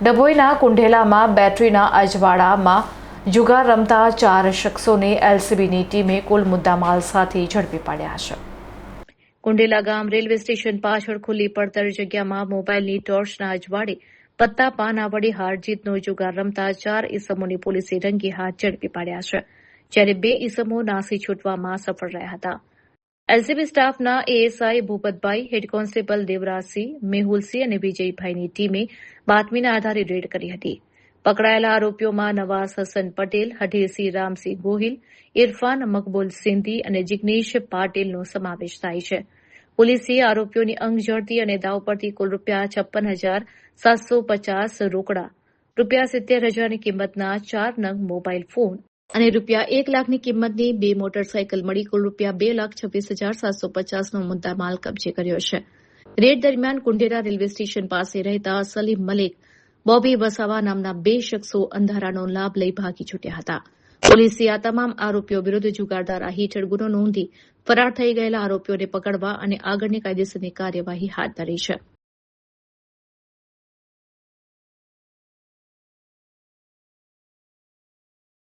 ડભોઈના કુંઢેલામાં બેટરીના અજવાળામાં જુગાર રમતા 4 શખ્સોને એલસીબીની ટીમે કુલ મુદ્દામાલ સાથે ઝડપી પાડ્યા છે. કુંઢેલા ગામ રેલવે સ્ટેશન પાછળ ખુલ્લી પડતર જગ્યામાં મોબાઈલની ટોર્ચના અજવાળે પત્તા પાના વડે હાર જીતનો જુગાર રમતા 4 ઇસમોની પોલીસે રંગે હાથ ઝડપી પાડ્યા છે, જ્યારે 2 ઇસમો નાસી છૂટવામાં સફળ રહ્યા હતા. એલસીબી સ્ટાફના ASI Bhupatbhai, head constable Devrajsinh, Mehulsinh અને વિજયભાઈની ટીમે બાતમીના આધારે રેડ કરી હતી. પકડાયેલા આરોપીઓમાં નવાઝ હસન પટેલ, હઠીરસિંહ રામસિંહ ગોહિલ, ઇરફાન મકબૂલ સિંધી અને જિગ્નેશ પાટીલનો સમાવેશ થાય છે. પોલીસે આરોપીઓની અંગ ઝડતી અને દાવ પરથી કુલ ₹56,750 રોકડા, ₹70,000ની કિંમતના 4 નંગ મોબાઈલ ફોન અને ₹1,00,000ની કિંમતની 2 મોટરસાયકલ મળી કુલ ₹2,26,750નો મુદ્દામાલ કબજે કર્યો છે. રેડ દરમિયાન કુંઢેરા રેલવે સ્ટેશન પાસે રહેતા સલીમ મલેક, બોબી વસાવા નામના 2 શખ્સો અંધારાનો લાભ લઈ ભાગી છૂટ્યા હતા. પોલીસે આ તમામ આરોપીઓ વિરુદ્ધ જુગારધારા હેઠળ ગુનો નોંધી ફરાર થઈ ગયેલા આરોપીઓને પકડવા અને આગળની કાયદેસરની કાર્યવાહી હાથ ધરી છે.